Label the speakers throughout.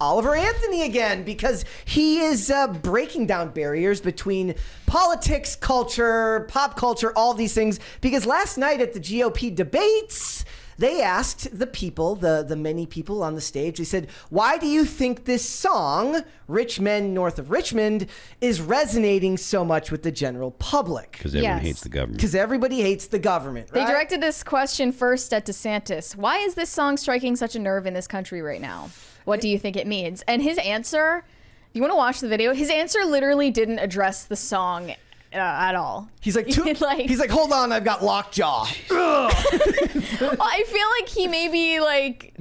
Speaker 1: Oliver Anthony again, because he is breaking down barriers between politics, culture, pop culture, all these things. Because last night at the GOP debates, they asked the people, the many people on the stage, they said, why do you think this song, Rich Men North of Richmond, is resonating so much with the general public?
Speaker 2: Because everyone hates the government.
Speaker 1: Because everybody hates the government, right?
Speaker 3: They directed this question first at DeSantis. Why is this song striking such a nerve in this country right now? What do you think it means? And his answer, you want to watch the video? His answer literally didn't address the song at all.
Speaker 1: He's like, he's like, hold on, I've got lockjaw.
Speaker 3: Well, I feel like he maybe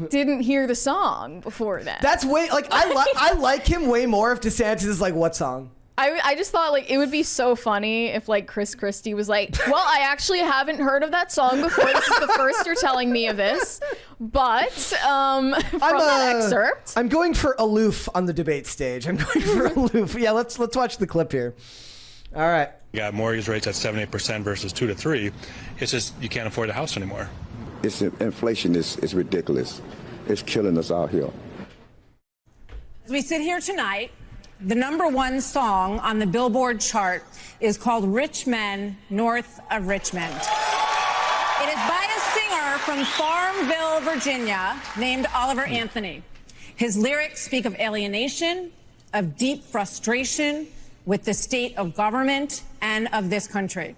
Speaker 3: didn't hear the song before that.
Speaker 1: That's way I like him way more if DeSantis is like, what song?
Speaker 3: I just thought it would be so funny if Chris Christie was like, well, I actually haven't heard of that song before. This is the first you're telling me of this. But from that excerpt,
Speaker 1: I'm going for aloof on the debate stage. I'm going for aloof. Yeah, let's watch the clip here. All right.
Speaker 4: You got mortgage rates at 78% versus 2 to 3. It's just you can't afford a house anymore.
Speaker 5: Inflation is ridiculous. It's killing us out here.
Speaker 6: As we sit here tonight, the #1 song on the Billboard chart is called Rich Men North of Richmond. It is by a singer from Farmville, Virginia, named Oliver Anthony. His lyrics speak of alienation, of deep frustration with the state of government and of this country.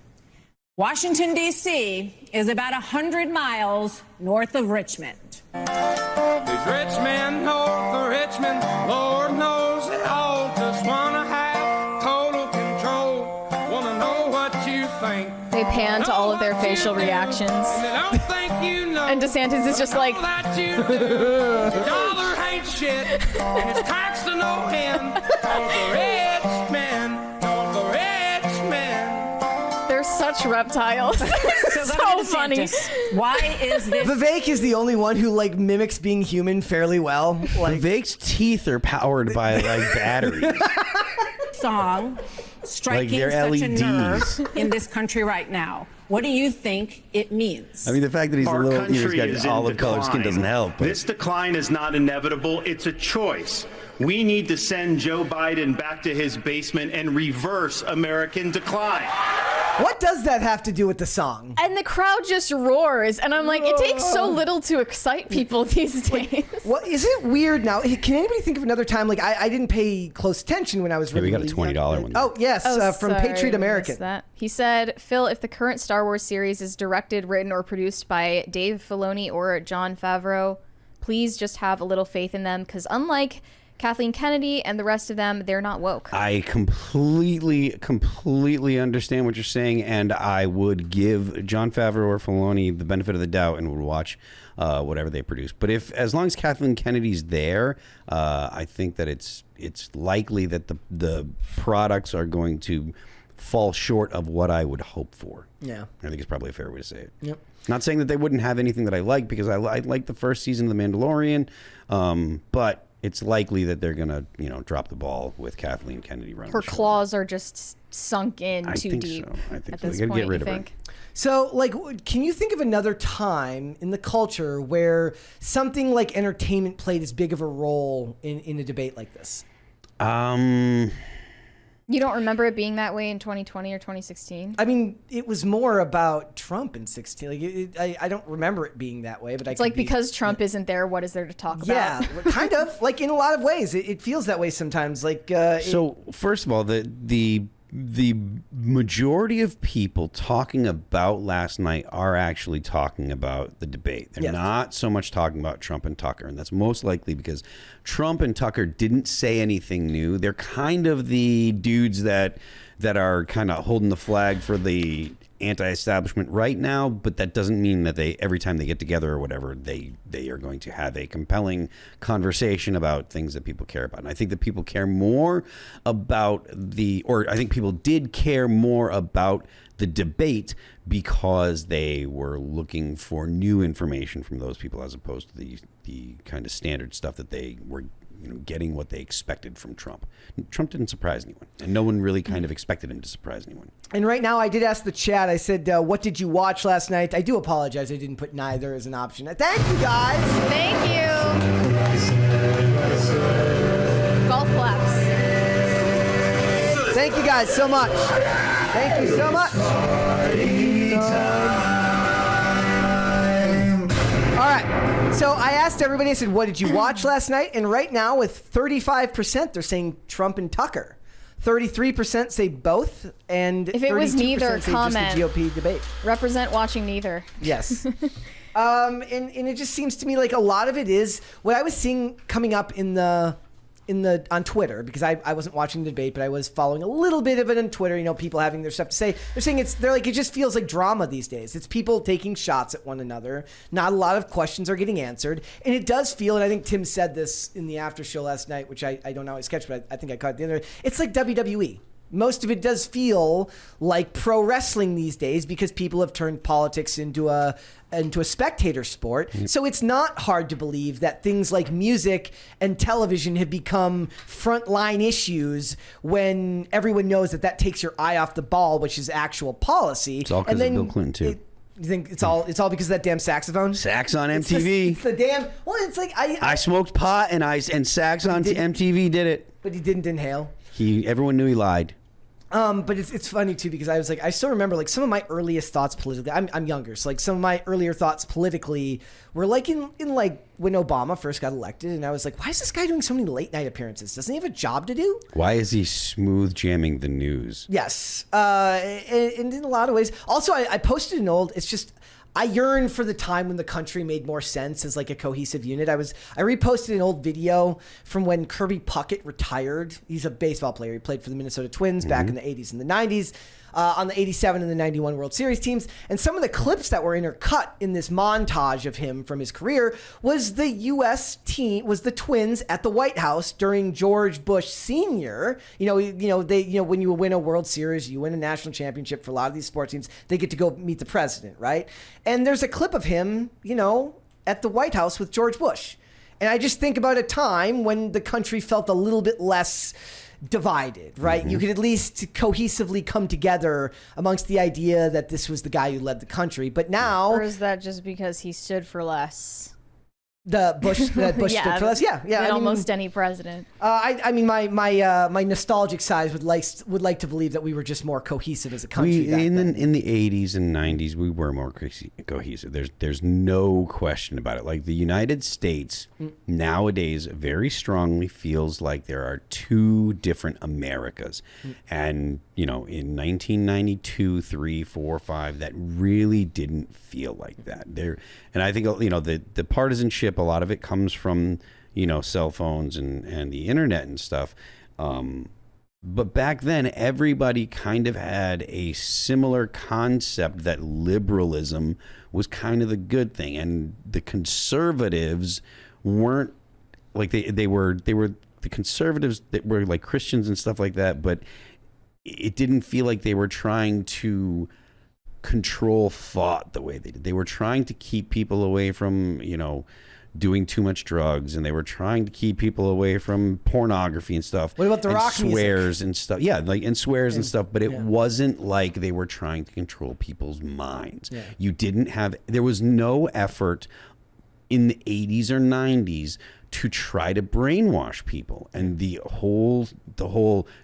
Speaker 6: Washington, D.C. is about 100 miles north of Richmond.
Speaker 7: These rich men north of Richmond, Lord knows they all just want to have total control, want to know what you think.
Speaker 3: they pan to all of their facial reactions. And DeSantis is just like,
Speaker 7: $1 ain't shit, and it's tax to no end.
Speaker 3: they're such reptiles. So funny.
Speaker 6: Why is this?
Speaker 1: Vivek is the only one who mimics being human fairly well.
Speaker 2: Vivek's teeth are powered by batteries.
Speaker 6: Song striking such a nerve in this country right now. What do you think it means?
Speaker 2: I mean, the fact that he's
Speaker 8: Our
Speaker 2: a little,
Speaker 8: country
Speaker 2: he's got olive colored skin doesn't help. But.
Speaker 8: This decline is not inevitable. It's a choice. We need to send Joe Biden back to his basement and reverse American decline.
Speaker 1: What does that have to do with the song?
Speaker 3: And the crowd just roars. And I'm like, it takes so little to excite people these days.
Speaker 1: What is it weird now? Can anybody think of another time? I didn't pay close attention when I was really.
Speaker 2: We got a $20 one.
Speaker 1: Oh, yes. From
Speaker 3: sorry,
Speaker 1: Patriot American.
Speaker 3: That. He said, Phil, if the current Star Wars series is directed, written, or produced by Dave Filoni or Jon Favreau, please just have a little faith in them. Because unlike Kathleen Kennedy and the rest of them, they're not woke.
Speaker 2: I completely understand what you're saying, and I would give Jon Favreau or Filoni the benefit of the doubt and would watch whatever they produce. But as long as Kathleen Kennedy's there, I think that it's likely that the products are going to fall short of what I would hope for.
Speaker 1: Yeah.
Speaker 2: I think it's probably a fair way to say it.
Speaker 1: Yep.
Speaker 2: Not saying that they wouldn't have anything that I like, because I like the first season of The Mandalorian, but it's likely that they're going to, drop the ball with Kathleen Kennedy running.
Speaker 3: Her claws are just sunk in too
Speaker 2: I
Speaker 3: deep.
Speaker 2: think
Speaker 3: at
Speaker 2: so.
Speaker 3: this
Speaker 2: They got to
Speaker 3: point,
Speaker 2: get rid of her.
Speaker 1: So, can you think of another time in the culture where something like entertainment played as big of a role in a debate like this?
Speaker 3: You don't remember it being that way in 2020 or 2016?
Speaker 1: I mean, it was more about Trump in 16. I don't remember it being that way, but
Speaker 3: it's because Trump isn't there, what is there to talk about?
Speaker 1: Yeah, kind of. In a lot of ways, it feels that way sometimes.
Speaker 2: So, first of all, the majority of people talking about last night are actually talking about the debate. They're not so much talking about Trump and Tucker, and that's most likely because Trump and Tucker didn't say anything new. They're kind of the dudes that are kind of holding the flag for the anti-establishment right now, but that doesn't mean that every time they get together or whatever, they are going to have a compelling conversation about things that people care about. And I think that people care more about I think people did care more about the debate because they were looking for new information from those people as opposed to the kind of standard stuff that they were getting what they expected from Trump. Trump didn't surprise anyone, and no one really kind of expected him to surprise anyone.
Speaker 1: And right now, I did ask the chat, I said, what did you watch last night? I do apologize, I didn't put neither as an option. Thank you, guys.
Speaker 3: Thank you.
Speaker 1: Thank you guys so much. Thank you so much. All right. So I asked everybody, I said, what did you watch last night? And right now, with 35%, they're saying Trump and Tucker. 33% say both, and
Speaker 3: if it was neither,
Speaker 1: say
Speaker 3: comment.
Speaker 1: just the GOP debate.
Speaker 3: Represent watching neither.
Speaker 1: Yes. And it just seems to me like a lot of it is what I was seeing coming up on Twitter, because I wasn't watching the debate, but I was following a little bit of it on Twitter, people having their stuff to say. They're saying it just feels like drama these days. It's people taking shots at one another. Not a lot of questions are getting answered. And it does feel, and I think Tim said this in the after show last night, which I don't always catch, but I think I caught it the other day. It's like WWE. Most of it does feel like pro wrestling these days because people have turned politics into a spectator sport. So it's not hard to believe that things like music and television have become frontline issues when everyone knows that takes your eye off the ball, which is actual policy.
Speaker 2: It's all because of Bill Clinton too.
Speaker 1: You think it's all because of that damn saxophone?
Speaker 2: Sax on MTV.
Speaker 1: It's the damn. Well, it's like
Speaker 2: I smoked pot and sax on MTV did it.
Speaker 1: But he didn't inhale.
Speaker 2: Everyone knew he lied.
Speaker 1: But it's funny too because I still remember like some of my earliest thoughts politically. I'm younger, so like some of my earlier thoughts politically were like in like when Obama first got elected, and I was like, why is this guy doing so many late night appearances? Doesn't he have a job to do?
Speaker 2: Why is he smooth jamming the news?
Speaker 1: Yes, and in a lot of ways. Also, I posted an old. It's just. I yearn for the time when the country made more sense as like a cohesive unit. I reposted an old video from when Kirby Puckett retired. He's a baseball player. He played for the Minnesota Twins back in the 80s and the 90s. On the 87 and the 91 World Series teams. And some of the clips that were intercut in this montage of him from his career was the U.S. team, was the Twins at the White House during George Bush Sr. When you win a World Series, you win a national championship for a lot of these sports teams, they get to go meet the president, right? And there's a clip of him, at the White House with George Bush. And I just think about a time when the country felt a little bit less divided, right? You could at least cohesively come together amongst the idea that this was the guy who led the country. But now,
Speaker 3: or is that just because he stood for less?
Speaker 1: The Bush stood for less. Yeah.
Speaker 3: Almost any president.
Speaker 1: My nostalgic side would like to believe that we were just more cohesive as a country.
Speaker 2: In the 80s and 90s, we were more cohesive. There's no question about it. Like the United States nowadays very strongly feels like there are two different Americas, and in 1992, 3, 4, 5, that really didn't feel like that. And I think the partisanship. A lot of it comes from, cell phones and the internet and stuff. But back then, everybody kind of had a similar concept that liberalism was kind of the good thing. And the conservatives weren't like they were the conservatives that were like Christians and stuff like that. But it didn't feel like they were trying to control thought the way they did. They were trying to keep people away from, doing too much drugs, and they were trying to keep people away from pornography and stuff.
Speaker 1: What about the rock
Speaker 2: swears
Speaker 1: music?
Speaker 2: And stuff? Yeah, and swears and stuff. But it wasn't like they were trying to control people's minds. Yeah. There was no effort in the 80s or 90s to try to brainwash people. And the whole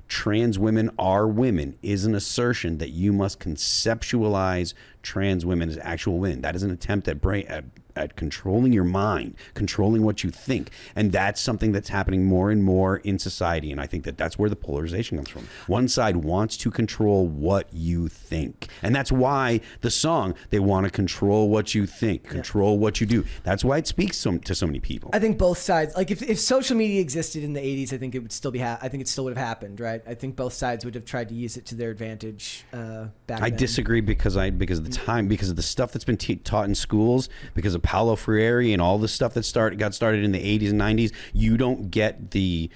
Speaker 2: trans women are women is an assertion that you must conceptualize trans women as actual women. That is an attempt at controlling your mind, controlling what you think. And that's something that's happening more and more in society. And I think that's where the polarization comes from. One side wants to control what you think. And that's why the song, they want to control what you think, control what you do. That's why it speaks to so many people.
Speaker 1: I think both sides, like if social media existed in the 80s, I think it would still be, I think it still would have happened, right? I think both sides would have tried to use it to their advantage back then.
Speaker 2: I disagree because of the time, because of the stuff that's been taught in schools, because of Paulo Freire and all the stuff that got started in the 80s and 90s. You don't get the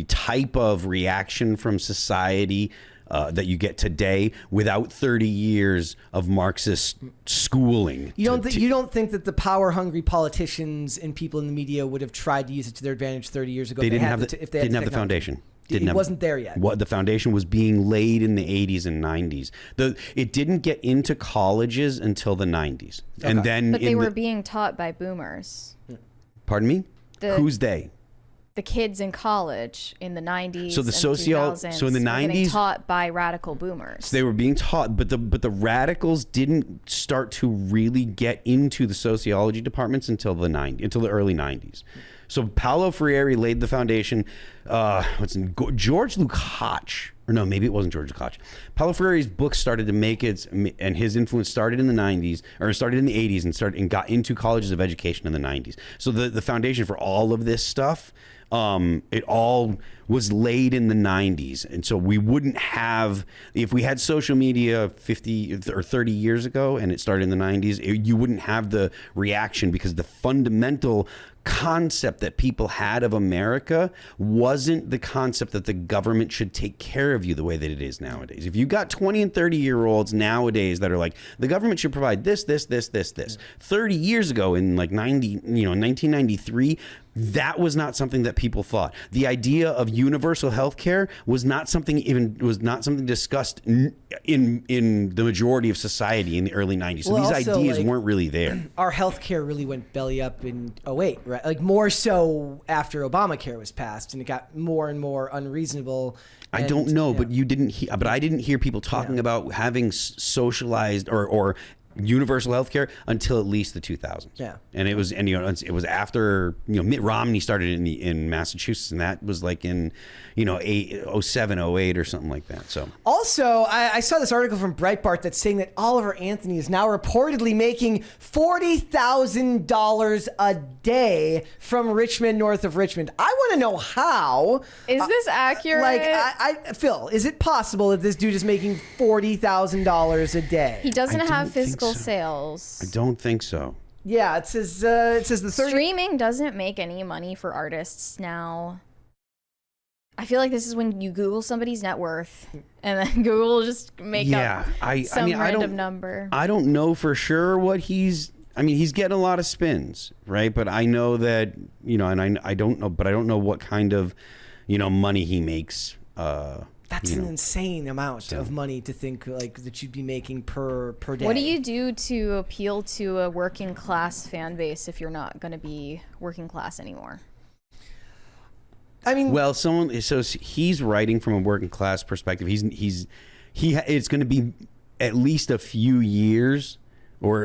Speaker 2: type of reaction from society that you get today without 30 years of Marxist schooling.
Speaker 1: You don't think that the power hungry politicians and people in the media would have tried to use it to their advantage 30 years ago?
Speaker 2: They didn't have the foundation.
Speaker 1: It wasn't there yet.
Speaker 2: The foundation was being laid in the 80s and 90s. It didn't get into colleges until the 90s. Okay. And then
Speaker 3: but they were being taught by boomers.
Speaker 2: Pardon me? Who's they?
Speaker 3: the kids in college in the 90s.
Speaker 2: So the
Speaker 3: so
Speaker 2: in the 90s,
Speaker 3: taught by radical boomers.
Speaker 2: So they were being taught, but the radicals didn't start to really get into the sociology departments until the early 90s. So Paulo Freire laid the foundation. George Lukács, or no, maybe it wasn't George Lukács. Paulo Freire's book started to make and his influence started in the 90s, or started in the 80s, and got into colleges of education in the 90s. So the foundation for all of this stuff, it all was laid in the 90s. And so we wouldn't have, if we had social media 50 or 30 years ago and it started in the 90s, you wouldn't have the reaction, because the fundamental concept that people had of America wasn't the concept that the government should take care of you the way that it is nowadays. If you got 20 and 30-year-olds nowadays that are like, the government should provide this. 30 years ago in like 1993, that was not something that people thought. The idea of universal health care was not something discussed in the majority of society in the early 90s. So these ideas weren't really there.
Speaker 1: Our health care really went belly up in 2008, right? Like more so after Obamacare was passed, and it got more and more unreasonable.
Speaker 2: I don't know, but you didn't hear, but I didn't hear people talking about having socialized or universal health care until at least the 2000s.
Speaker 1: Yeah.
Speaker 2: And it was after, Mitt Romney started in Massachusetts, and that was like in, 07, 08 or something like that. So
Speaker 1: also, I saw this article from Breitbart that's saying that Oliver Anthony is now reportedly making $40,000 a day from Richmond, north of Richmond. I want to know how.
Speaker 3: Is this accurate?
Speaker 1: Phil, is it possible that this dude is making $40,000 a day?
Speaker 3: He doesn't have physical
Speaker 2: so.
Speaker 3: sales.
Speaker 2: I don't think so.
Speaker 1: Yeah, it says the 30.
Speaker 3: Streaming doesn't make any money for artists now. I feel like this is when you Google somebody's net worth, and then Google will just make up some random number.
Speaker 2: I don't know for sure what he's getting a lot of spins, right? But I know that, and I don't know, but I don't know what kind of, money he makes.
Speaker 1: That's an insane amount of money to think like that you'd be making per day.
Speaker 3: What do you do to appeal to a working class fan base if you're not going to be working class anymore?
Speaker 1: I mean,
Speaker 2: well, so he's writing from a working class perspective. It's going to be at least a few years or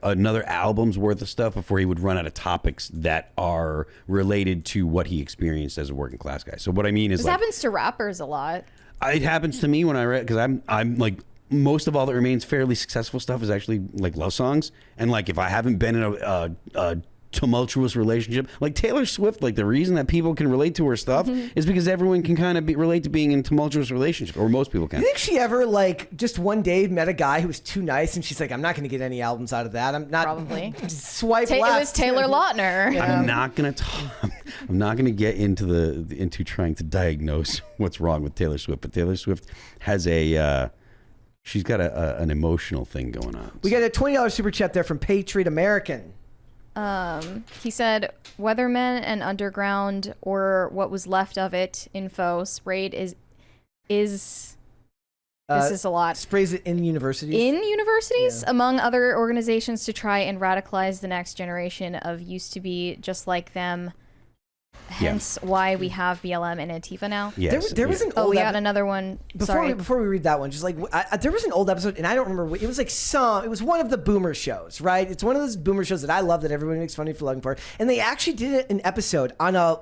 Speaker 2: another album's worth of stuff before he would run out of topics that are related to what he experienced as a working class guy. So what I mean is,
Speaker 3: this happens to rappers a lot.
Speaker 2: It happens to me when I read, because I'm like, most of all that remains fairly successful stuff is actually like love songs, and like if I haven't been in a tumultuous relationship, like Taylor Swift, like the reason that people can relate to her stuff is because everyone can kind of relate to being in a tumultuous relationship, or most people can.
Speaker 1: You think she ever like just one day met a guy who was too nice, and she's like, I'm not going to get any albums out of that. I'm not.
Speaker 3: Probably.
Speaker 1: Swipe left.
Speaker 3: It was Taylor Lautner.
Speaker 1: Yeah.
Speaker 2: I'm not going to get into trying to diagnose what's wrong with Taylor Swift, but Taylor Swift has she's got an emotional thing going on.
Speaker 1: We got a $20 super chat there from Patriot American.
Speaker 3: He said, Weathermen and Underground, or what was left of it, info sprayed is this is a lot.
Speaker 1: Sprays it in universities.
Speaker 3: Yeah. Among other organizations to try and radicalize the next generation of used to be just like them. Hence why we have BLM and Antifa now.
Speaker 2: Yes.
Speaker 1: There was an old.
Speaker 3: We got another one.
Speaker 1: Before we read that one, just like there was an old episode, and I don't remember. It was like it was one of the Boomer shows, right? It's one of those Boomer shows that I love that everybody makes fun of me for loving for. And they actually did an episode on a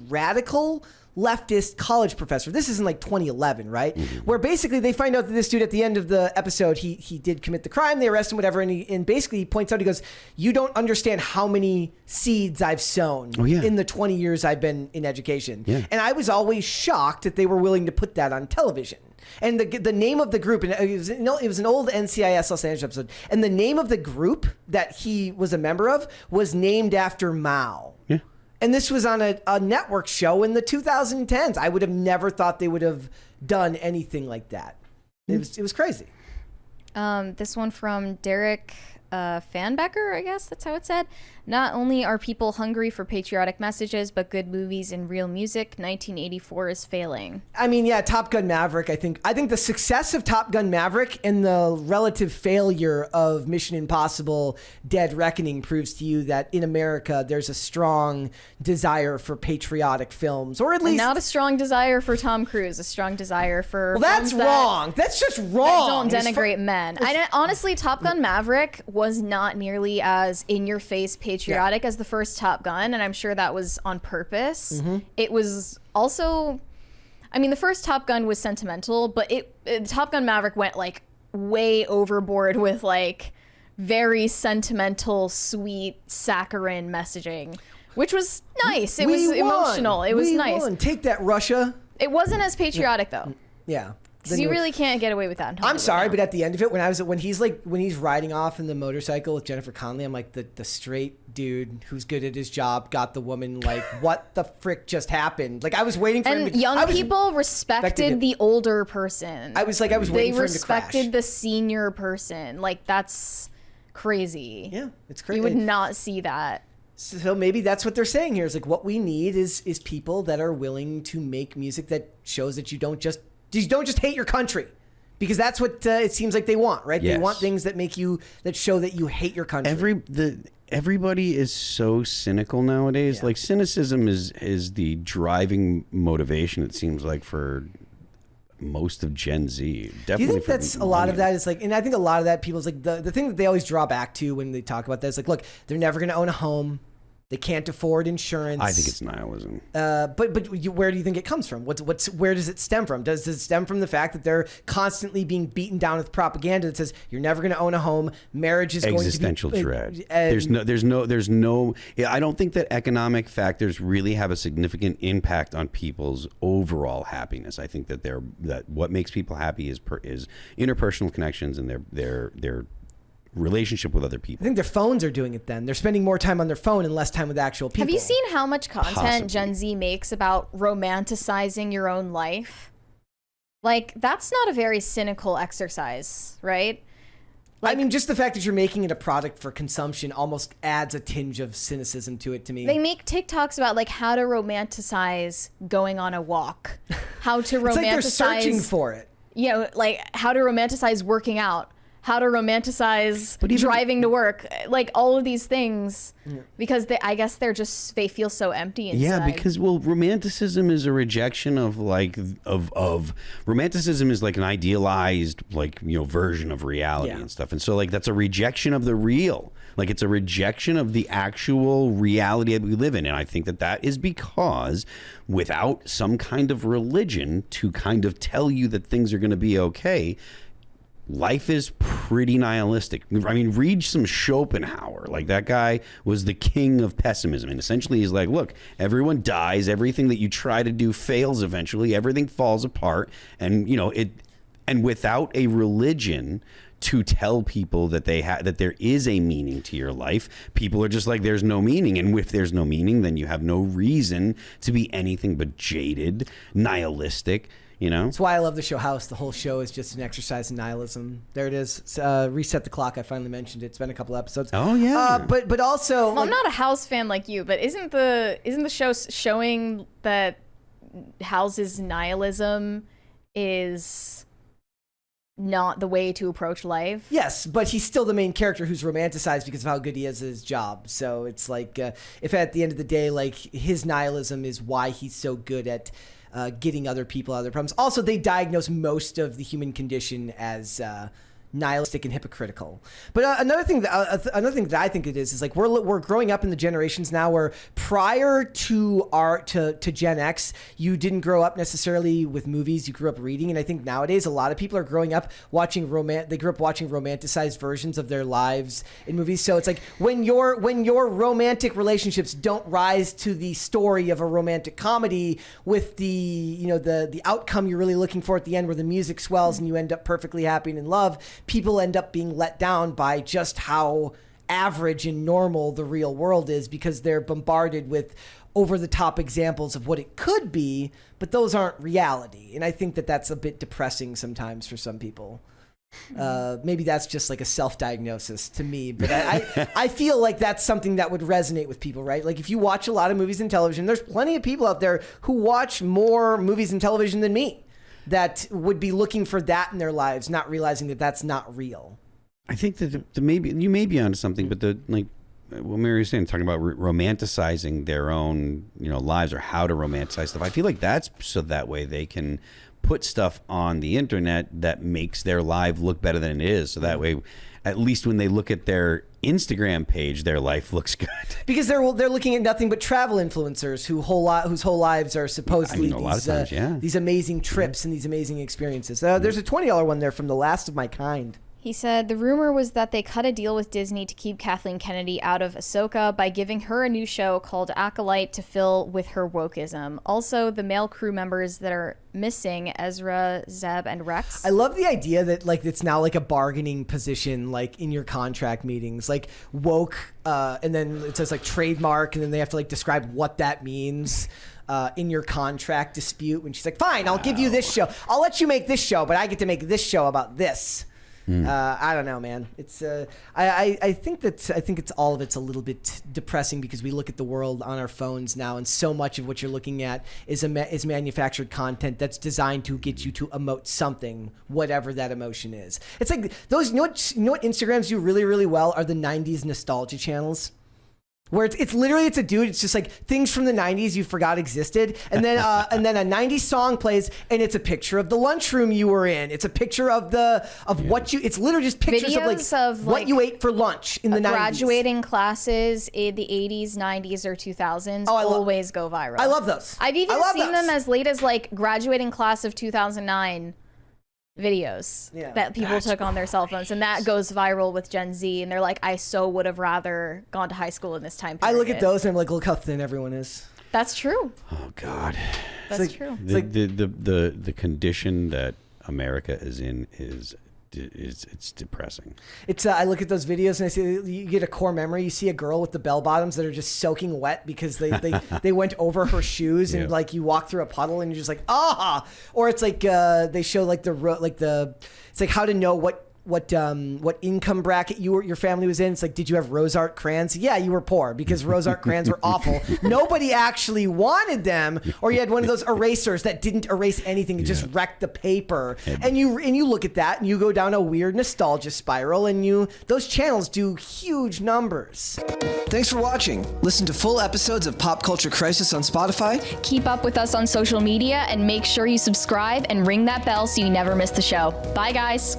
Speaker 1: radical leftist college professor. This is in like 2011, right? Mm-hmm. Where basically they find out that this dude at the end of the episode, he did commit the crime. They arrest him, whatever, and basically he points out, he goes, "You don't understand how many seeds I've sown in the 20 years I've been in education." Yeah. And I was always shocked that they were willing to put that on television. And the name of the group, and it was an old NCIS Los Angeles episode, and the name of the group that he was a member of was named after Mao. Yeah. And this was on a network show in the 2010s. I would have never thought they would have done anything like that. It was crazy.
Speaker 3: This one from Derek Fanbecker, I guess that's how it's said. Not only are people hungry for patriotic messages, but good movies and real music, 1984 is failing.
Speaker 1: I mean, yeah, Top Gun Maverick. I think the success of Top Gun Maverick and the relative failure of Mission Impossible: Dead Reckoning proves to you that in America there's a strong desire for patriotic films, or at least
Speaker 3: not a strong desire for Tom Cruise, a strong desire for.
Speaker 1: Well, that's wrong. That's just wrong.
Speaker 3: Don't denigrate men. Honestly, Top Gun Maverick was not nearly as in-your-face patriotic as the first Top Gun, and I'm sure that was on purpose.
Speaker 1: Mm-hmm.
Speaker 3: It was also, I mean, the first Top Gun was sentimental, but Top Gun Maverick went like way overboard with like very sentimental, sweet, saccharine messaging, which was nice. It was emotional. It was nice.
Speaker 1: Take that, Russia.
Speaker 3: It wasn't as patriotic though.
Speaker 1: Yeah.
Speaker 3: So you really can't get away with that.
Speaker 1: I'm sorry, but at the end of it, when he's riding off in the motorcycle with Jennifer Connelly, I'm like, the straight dude who's good at his job got the woman. Like, what the frick just happened? Like, I was waiting for him.
Speaker 3: And young people respected the older person.
Speaker 1: I was waiting for him to crash.
Speaker 3: They respected the senior person. Like, that's crazy.
Speaker 1: Yeah, it's crazy.
Speaker 3: You would not see that.
Speaker 1: So maybe that's what they're saying here. Is like, what we need is people that are willing to make music that shows that you don't just hate your country, because that's what it seems like they want, right?
Speaker 2: Yes.
Speaker 1: They want things that show that you hate your country.
Speaker 2: Everybody is so cynical nowadays.
Speaker 1: Yeah.
Speaker 2: Like, cynicism is the driving motivation, it seems like, for most of Gen Z. Definitely.
Speaker 1: Do you think that's a lot of that is like, and I think a lot of that people's like the thing that they always draw back to when they talk about this, like, look, they're never going to own a home. They can't afford insurance.
Speaker 2: I think it's nihilism.
Speaker 1: But where do you think it comes from? Where does it stem from? Does it stem from the fact that they're constantly being beaten down with propaganda that says you're never going to own a home, marriage is
Speaker 2: existential
Speaker 1: going to be
Speaker 2: dread. There's no. I don't think that economic factors really have a significant impact on people's overall happiness. I think that what makes people happy is interpersonal connections and their relationship with other people.
Speaker 1: I think their phones are doing it then. They're spending more time on their phone and less time with actual people.
Speaker 3: Have you seen how much content
Speaker 2: Possibly.
Speaker 3: Gen Z makes about romanticizing your own life? Like, that's not a very cynical exercise, right?
Speaker 1: I mean, just the fact that you're making it a product for consumption almost adds a tinge of cynicism to it to me.
Speaker 3: They make TikToks about like how to romanticize going on a walk, how to romanticize.
Speaker 1: It's like they're searching for it.
Speaker 3: You know, like how to romanticize working out, how to romanticize driving to work, like all of these things, because I guess they feel so empty inside.
Speaker 2: Yeah, because romanticism is a rejection of romanticism is like an idealized version of reality and stuff, and so like that's a rejection of the real. Like, it's a rejection of the actual reality that we live in, and I think that is because without some kind of religion to kind of tell you that things are going to be okay, life is pretty nihilistic. I mean, read some Schopenhauer. Like, that guy was the king of pessimism. And essentially he's like, look, everyone dies. Everything that you try to do fails eventually. Everything falls apart. And, and without a religion to tell people that that there is a meaning to your life, people are just like, there's no meaning. And if there's no meaning, then you have no reason to be anything but jaded, nihilistic.
Speaker 1: That's why I love the show House. The whole show is just an exercise in nihilism. There it is. Reset the Clock. I finally mentioned it. It's been a couple episodes.
Speaker 2: Oh yeah.
Speaker 1: But also,
Speaker 3: well, I'm not a House fan like you, but isn't the show showing that House's nihilism is not the way to approach life?
Speaker 1: Yes, but he's still the main character who's romanticized because of how good he is at his job. So it's like, if at the end of the day, like, his nihilism is why he's so good at getting other people out of their problems. Also, they diagnose most of the human condition as nihilistic and hypocritical. But another thing that I think it is like we're growing up in the generations now where prior to Gen X, you didn't grow up necessarily with movies, you grew up reading. And I think nowadays a lot of people are growing up watching they grew up watching romanticized versions of their lives in movies. So it's like when your romantic relationships don't rise to the story of a romantic comedy with the outcome you're really looking for at the end, where the music swells and you end up perfectly happy and in love, people end up being let down by just how average and normal the real world is, because they're bombarded with over-the-top examples of what it could be, but those aren't reality. And I think that that's a bit depressing sometimes for some people. Maybe that's just like a self-diagnosis to me, but I feel like that's something that would resonate with people, right? Like if you watch a lot of movies and television, there's plenty of people out there who watch more movies and television than me that would be looking for that in their lives, not realizing that that's not real.
Speaker 2: I think that maybe you may be onto something, but what Mary was saying, talking about romanticizing their own, lives or how to romanticize stuff. I feel like that's so that way they can put stuff on the internet that makes their life look better than it is. So that way, at least when they look at their Instagram page, their life looks good. Because
Speaker 1: they're looking at nothing but travel influencers whose whole lives are supposedly these amazing trips and these amazing experiences. There's a $20 one there from The Last of My Kind.
Speaker 3: He said the rumor was that they cut a deal with Disney to keep Kathleen Kennedy out of Ahsoka by giving her a new show called Acolyte to fill with her wokeism. Also, the male crew members that are missing, Ezra, Zeb, and Rex.
Speaker 1: I love the idea that it's now like a bargaining position, like in your contract meetings, like woke, and then it says like trademark, and then they have to describe what that means. In your contract dispute, when she's like, fine, I'll give you this show. I'll let you make this show, but I get to make this show about this. I don't know, man. It's I think it's all of it's a little bit depressing because we look at the world on our phones now, and so much of what you're looking at is manufactured content that's designed to get you to emote something, whatever that emotion is. It's like those. You know what Instagrams do really, really well are the '90s nostalgia channels. Where it's literally a dude. It's just like things from the '90s you forgot existed, and then a '90s song plays, and it's a picture of the lunchroom you were in. It's a picture of what you. It's literally just pictures of what you ate for lunch in the '90s.
Speaker 3: Graduating classes in the '80s, '90s, or 2000s always go viral.
Speaker 1: I love those.
Speaker 3: I've even seen them as late as graduating class of 2009. Videos that people took on their cell phones, and that goes viral with Gen Z, and they're like, I so would have rather gone to high school in this time period.
Speaker 1: I look at those and I'm like, look how thin everyone is.
Speaker 3: That's true.
Speaker 2: Oh God,
Speaker 3: that's true.
Speaker 2: The condition that America is in it's depressing.
Speaker 1: It's I look at those videos and I see you get a core memory. You see a girl with the bell bottoms that are just soaking wet because they went over her shoes, and you walk through a puddle and you're just like or it's like they show it's like how to know what income bracket your family was in. It's like, did you have Rose Art crayons? Yeah, you were poor because Rose Art crayons were awful. Nobody actually wanted them. Or you had one of those erasers that didn't erase anything. It just wrecked the paper. And you look at that and you go down a weird nostalgia spiral, and those channels do huge numbers. Thanks for watching. Listen to full episodes of Pop Culture Crisis on Spotify.
Speaker 3: Keep up with us on social media and make sure you subscribe and ring that bell so you never miss the show. Bye, guys.